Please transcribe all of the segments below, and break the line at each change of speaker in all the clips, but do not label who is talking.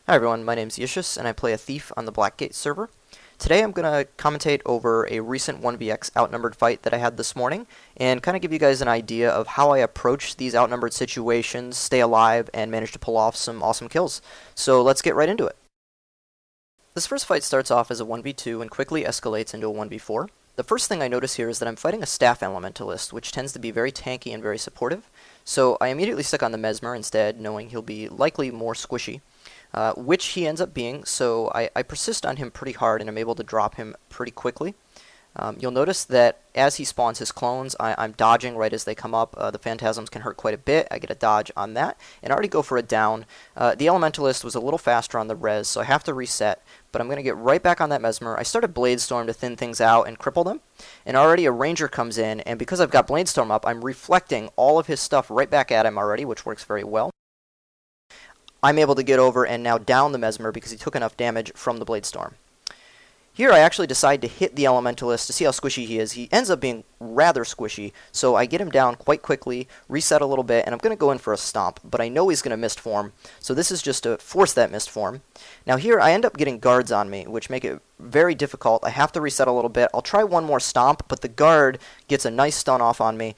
Hi everyone, my name's Yishis and I play a thief on the Blackgate server. Today I'm going to commentate over a recent 1vx outnumbered fight that I had this morning and kind of give you guys an idea of how I approach these outnumbered situations, stay alive, and manage to pull off some awesome kills. So let's get right into it. This first fight starts off as a 1v2 and quickly escalates into a 1v4. The first thing I notice here is that I'm fighting a staff elementalist, which tends to be very tanky and very supportive. So I immediately stick on the Mesmer instead, knowing he'll be likely more squishy. Which he ends up being, so I persist on him pretty hard and I'm able to drop him pretty quickly. You'll notice that as he spawns his clones, I'm dodging right as they come up. The phantasms can hurt quite a bit. I get a dodge on that, and I already go for a down. The elementalist was a little faster on the res, so I have to reset, but I'm going to get right back on that Mesmer. I started Bladestorm to thin things out and cripple them, and already a ranger comes in, and because I've got Bladestorm up, I'm reflecting all of his stuff right back at him already, which works very well. I'm able to get over and now down the Mesmer because he took enough damage from the Bladestorm. Here I actually decide to hit the Elementalist to see how squishy he is. He ends up being rather squishy, so I get him down quite quickly, reset a little bit, and I'm going to go in for a stomp, but I know he's going to mist form, so this is just to force that mist form. Now here I end up getting guards on me, which make it very difficult. I have to reset a little bit. I'll try one more stomp, but the guard gets a nice stun off on me,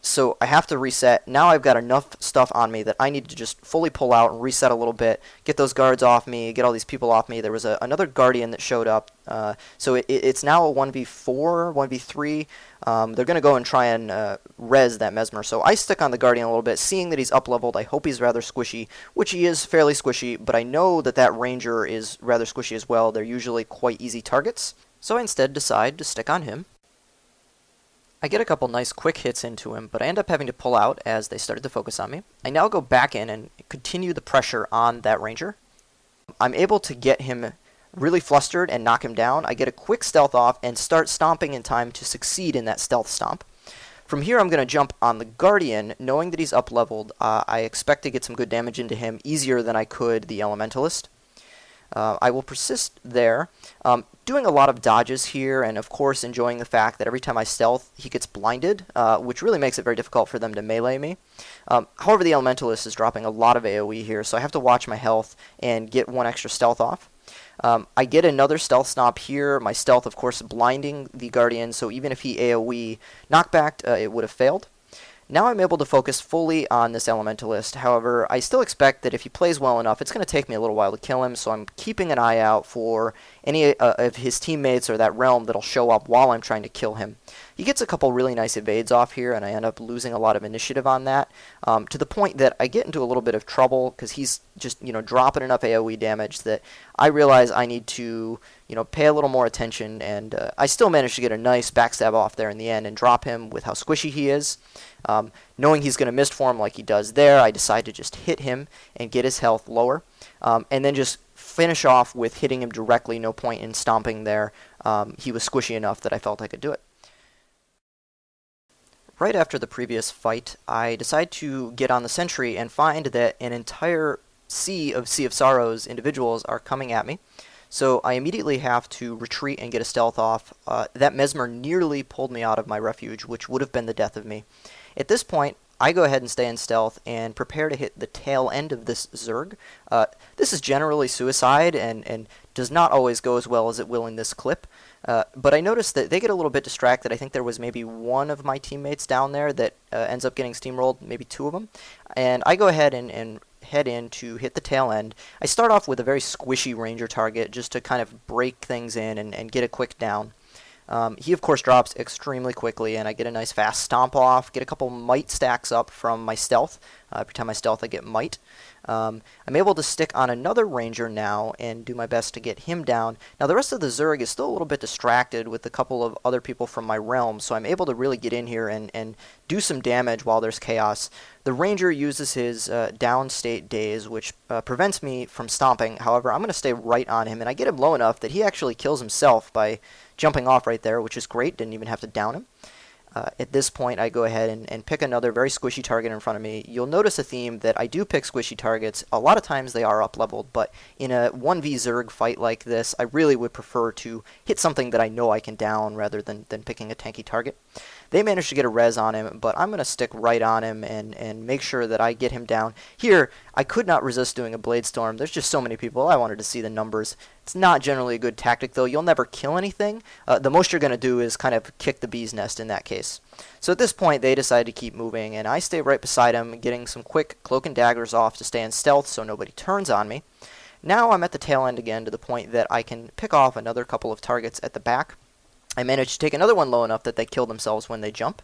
so I have to reset. Now I've got enough stuff on me that I need to just fully pull out and reset a little bit, get those guards off me, get all these people off me. There was another guardian that showed up, so it's now a 1v4, 1v3. They're going to go and try and res that Mesmer, so I stick on the guardian a little bit, seeing that he's up-leveled. I hope he's rather squishy, which he is fairly squishy, but I know that that ranger is rather squishy as well. They're usually quite easy targets, so I instead decide to stick on him. I get a couple nice quick hits into him, but I end up having to pull out as they started to focus on me. I now go back in and continue the pressure on that ranger. I'm able to get him really flustered and knock him down. I get a quick stealth off and start stomping in time to succeed in that stealth stomp. From here I'm going to jump on the Guardian, knowing that he's up-leveled. I expect to get some good damage into him easier than I could the Elementalist. I will persist there, doing a lot of dodges here, and of course enjoying the fact that every time I stealth he gets blinded, which really makes it very difficult for them to melee me. However, the Elementalist is dropping a lot of AoE here, so I have to watch my health and get one extra stealth off. I get another stealth stomp here, my stealth of course blinding the Guardian, so even if he AoE knockbacked, it would have failed. Now I'm able to focus fully on this Elementalist. However, I still expect that if he plays well enough, it's going to take me a little while to kill him, so I'm keeping an eye out for any of his teammates or that realm that'll show up while I'm trying to kill him. He gets a couple really nice evades off here, and I end up losing a lot of initiative on that, to the point that I get into a little bit of trouble, because he's just, dropping enough AoE damage that I realize I need to, pay a little more attention, and I still managed to get a nice backstab off there in the end and drop him with how squishy he is. Knowing he's going to mist form like he does there, I decide to just hit him and get his health lower, and then just finish off with hitting him directly. No point in stomping there. He was squishy enough that I felt I could do it. Right after the previous fight, I decide to get on the sentry and find that an entire Sea of Sorrows individuals are coming at me. So I immediately have to retreat and get a stealth off. That Mesmer nearly pulled me out of my refuge, which would have been the death of me. At this point, I go ahead and stay in stealth and prepare to hit the tail end of this Zerg. This is generally suicide and does not always go as well as it will in this clip. But I noticed that they get a little bit distracted. I think there was maybe one of my teammates down there that ends up getting steamrolled, maybe two of them. And I go ahead and head in to hit the tail end. I start off with a very squishy ranger target just to kind of break things in and get a quick down. He of course drops extremely quickly, and I get a nice fast stomp off, get a couple might stacks up from my stealth. Every time I stealth I get might. I'm able to stick on another ranger now and do my best to get him down. Now the rest of the Zerg is still a little bit distracted with a couple of other people from my realm, so I'm able to really get in here and do some damage while there's chaos. The ranger uses his downstate daze, which prevents me from stomping. However, I'm going to stay right on him, and I get him low enough that he actually kills himself by jumping off right there, which is great. Didn't even have to down him. At this point, I go ahead and pick another very squishy target in front of me. You'll notice a theme that I do pick squishy targets. A lot of times they are up-leveled, but in a 1v Zerg fight like this, I really would prefer to hit something that I know I can down rather than picking a tanky target. They managed to get a res on him, but I'm going to stick right on him and make sure that I get him down. Here, I could not resist doing a Blade Storm. There's just so many people. I wanted to see the numbers. It's not generally a good tactic, though. You'll never kill anything. The most you're going to do is kind of kick the bee's nest in that case. So at this point, they decide to keep moving, and I stay right beside him, getting some quick cloak and daggers off to stay in stealth so nobody turns on me. Now I'm at the tail end again to the point that I can pick off another couple of targets at the back. I managed to take another one low enough that they kill themselves when they jump,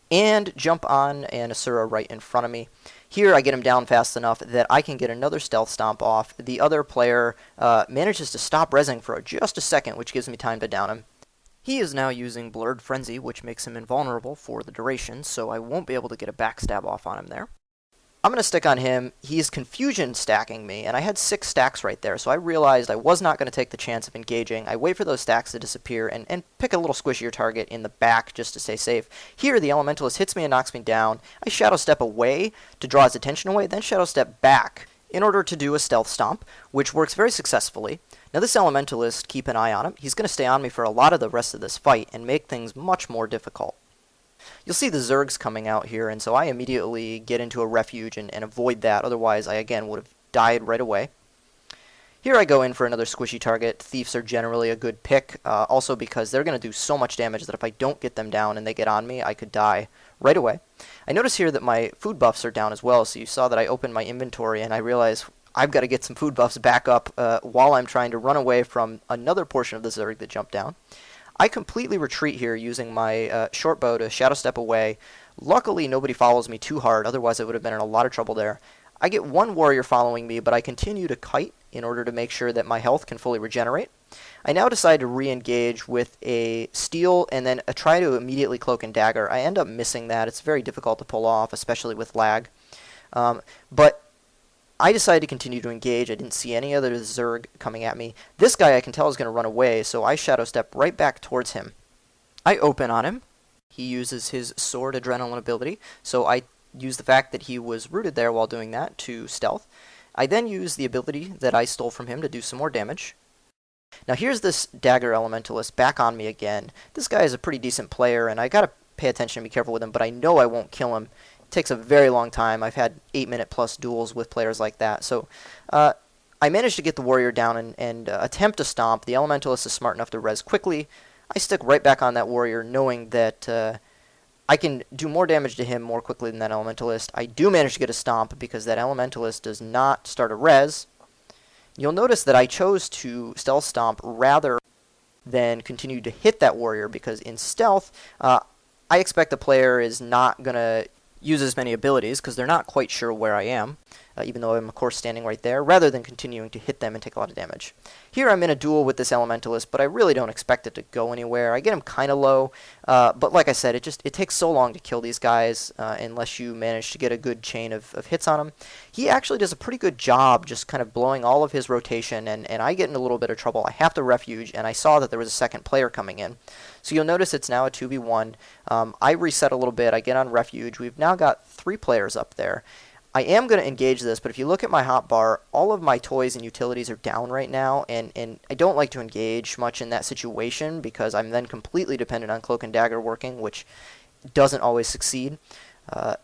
and jump on an Asura right in front of me. Here I get him down fast enough that I can get another stealth stomp off. The other player manages to stop rezzing for just a second, which gives me time to down him. He is now using Blurred Frenzy, which makes him invulnerable for the duration, so I won't be able to get a backstab off on him there. I'm going to stick on him. He's confusion stacking me, and I had 6 stacks right there, so I realized I was not going to take the chance of engaging. I wait for those stacks to disappear and pick a little squishier target in the back just to stay safe. Here, the Elementalist hits me and knocks me down. I Shadow Step away to draw his attention away, then Shadow Step back in order to do a Stealth Stomp, which works very successfully. Now this Elementalist, keep an eye on him. He's going to stay on me for a lot of the rest of this fight and make things much more difficult. You'll see the Zergs coming out here, and so I immediately get into a refuge and avoid that. Otherwise, I again would have died right away. Here I go in for another squishy target. Thieves are generally a good pick, also because they're going to do so much damage that if I don't get them down and they get on me, I could die right away. I notice here that my food buffs are down as well, so you saw that I opened my inventory and I realized I've got to get some food buffs back up while I'm trying to run away from another portion of the Zerg that jumped down. I completely retreat here using my short bow to Shadow Step away. Luckily, nobody follows me too hard, otherwise I would have been in a lot of trouble there. I get one warrior following me, but I continue to kite in order to make sure that my health can fully regenerate. I now decide to re-engage with a steal and then try to immediately cloak and dagger. I end up missing that. It's very difficult to pull off, especially with lag. But I decided to continue to engage. I didn't see any other Zerg coming at me. This guy I can tell is going to run away, so I Shadow Step right back towards him. I open on him. He uses his Sword Adrenaline ability, so I use the fact that he was rooted there while doing that to stealth. I then use the ability that I stole from him to do some more damage. Now here's this Dagger Elementalist back on me again. This guy is a pretty decent player, and I gotta pay attention and be careful with him, but I know I won't kill him. Takes a very long time. I've had 8-minute plus duels with players like that. So I managed to get the warrior down and attempt to stomp. The Elementalist is smart enough to res quickly. I stick right back on that warrior knowing that I can do more damage to him more quickly than that Elementalist. I do manage to get a stomp because that Elementalist does not start a res. You'll notice that I chose to stealth stomp rather than continue to hit that warrior because in stealth I expect the player is not going to use as many abilities because they're not quite sure where I am, even though I'm of course standing right there, rather than continuing to hit them and take a lot of damage. Here I'm in a duel with this Elementalist, but I really don't expect it to go anywhere. I get him kind of low, but like I said, it takes so long to kill these guys unless you manage to get a good chain of hits on him. He actually does a pretty good job just kind of blowing all of his rotation, and I get in a little bit of trouble. I have to refuge, and I saw that there was a second player coming in. So you'll notice it's now a 2v1. I reset a little bit. I get on refuge. We've now got 3 players up there. I am going to engage this, but if you look at my hotbar, all of my toys and utilities are down right now, and I don't like to engage much in that situation because I'm then completely dependent on Cloak and Dagger working, which doesn't always succeed.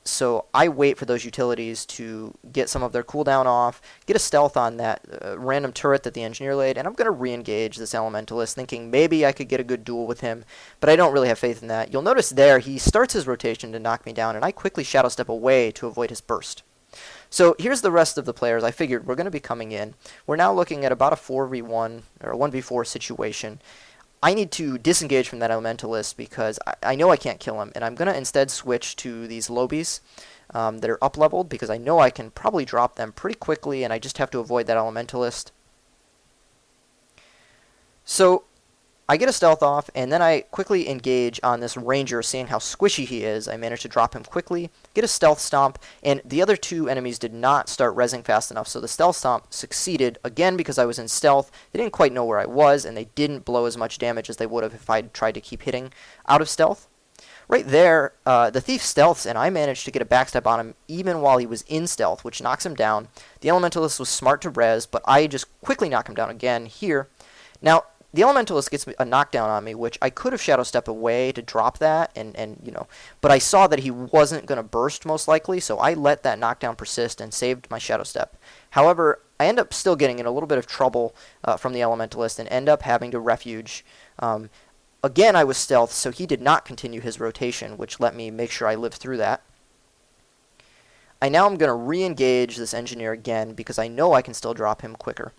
So I wait for those utilities to get some of their cooldown off, get a stealth on that random turret that the engineer laid, and I'm going to re-engage this Elementalist, thinking maybe I could get a good duel with him, but I don't really have faith in that. You'll notice there he starts his rotation to knock me down, and I quickly Shadow Step away to avoid his burst. So here's the rest of the players. I figured we're going to be coming in. We're now looking at about a 4v1 or a 1v4 situation. I need to disengage from that Elementalist because I know I can't kill him, and I'm going to instead switch to these Lobies that are up-leveled because I know I can probably drop them pretty quickly, and I just have to avoid that Elementalist. So I get a stealth off, and then I quickly engage on this Ranger, seeing how squishy he is. I manage to drop him quickly, get a stealth stomp, and the other 2 enemies did not start rezzing fast enough, so the stealth stomp succeeded, again because I was in stealth. They didn't quite know where I was, and they didn't blow as much damage as they would have if I tried to keep hitting out of stealth. Right there, the Thief stealths, and I managed to get a backstab on him even while he was in stealth, which knocks him down. The Elementalist was smart to res, but I just quickly knock him down again here. Now, the Elementalist gets a knockdown on me, which I could have Shadow Step away to drop that, but I saw that he wasn't going to burst most likely, so I let that knockdown persist and saved my Shadow Step. However, I end up still getting in a little bit of trouble from the Elementalist and end up having to refuge. Again, I was stealth, so he did not continue his rotation, which let me make sure I lived through that. I now am going to re-engage this Engineer again because I know I can still drop him quicker.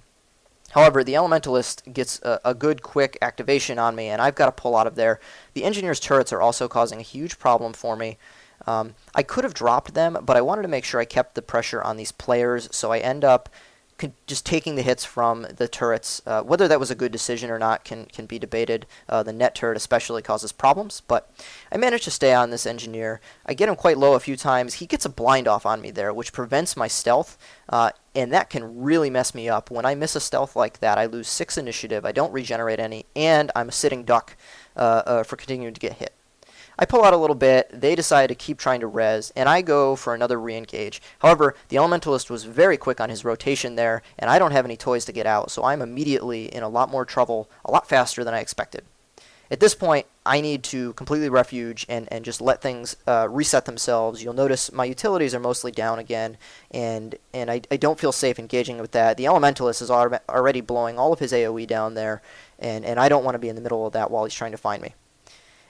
However, the Elementalist gets a good quick activation on me, and I've got to pull out of there. The Engineer's turrets are also causing a huge problem for me. I could have dropped them, but I wanted to make sure I kept the pressure on these players, so I end up just taking the hits from the turrets. Whether that was a good decision or not can be debated. The net turret especially causes problems, but I managed to stay on this Engineer. I get him quite low a few times. He gets a blind off on me there, which prevents my stealth, and that can really mess me up. When I miss a stealth like that, I lose 6 initiative, I don't regenerate any, and I'm a sitting duck for continuing to get hit. I pull out a little bit, they decide to keep trying to res, and I go for another re-engage. However, the Elementalist was very quick on his rotation there, and I don't have any toys to get out, so I'm immediately in a lot more trouble, a lot faster than I expected. At this point, I need to completely refuge and just let things reset themselves. You'll notice my utilities are mostly down again, and I don't feel safe engaging with that. The Elementalist is already blowing all of his AoE down there, and I don't want to be in the middle of that while he's trying to find me.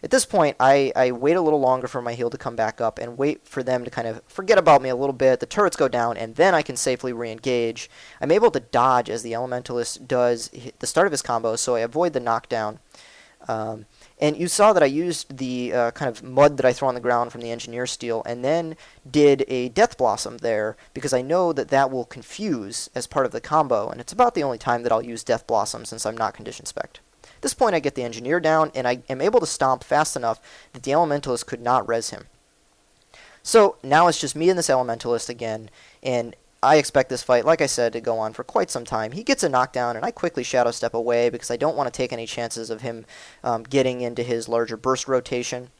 At this point, I wait a little longer for my heal to come back up and wait for them to kind of forget about me a little bit. The turrets go down, and then I can safely re-engage. I'm able to dodge as the Elementalist does the start of his combo, so I avoid the knockdown. And you saw that I used the kind of mud that I throw on the ground from the Engineer Steel, and then did a Death Blossom there, because I know that that will confuse as part of the combo, and it's about the only time that I'll use Death Blossom since I'm not condition spec'd. At this point, I get the Engineer down, and I am able to stomp fast enough that the Elementalist could not res him. So now it's just me and this Elementalist again, and I expect this fight, like I said, to go on for quite some time. He gets a knockdown, and I quickly Shadow Step away because I don't want to take any chances of him getting into his larger burst rotation.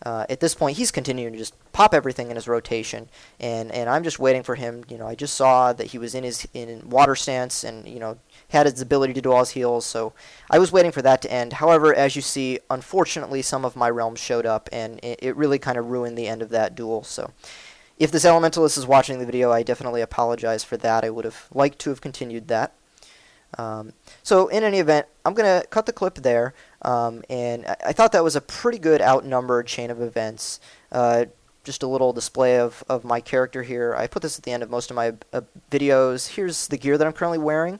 At this point, he's continuing to just pop everything in his rotation, and I'm just waiting for him. I just saw that he was in water stance and had his ability to do all his heals, so I was waiting for that to end. However, as you see, unfortunately, some of my realms showed up, and it really kind of ruined the end of that duel. So if this Elementalist is watching the video, I definitely apologize for that. I would have liked to have continued that. So in any event, I'm going to cut the clip there, and I thought that was a pretty good outnumbered chain of events. Just a little display of my character here. I put this at the end of most of my videos. Here's the gear that I'm currently wearing.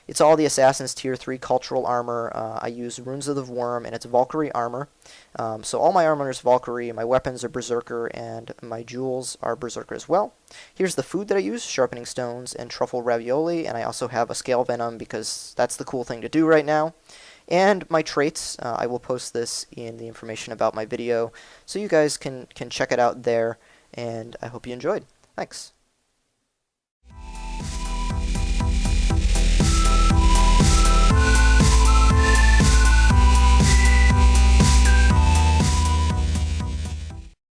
It's all the Assassin's Tier 3 cultural armor. I use Runes of the Wurm, and it's Valkyrie armor. So all my armor is Valkyrie, my weapons are Berserker, and my jewels are Berserker as well. Here's the food that I use, Sharpening Stones and Truffle Ravioli, and I also have a Scale Venom because that's the cool thing to do right now. And my traits, I will post this in the information about my video, so you guys can check it out there, and I hope you enjoyed. Thanks.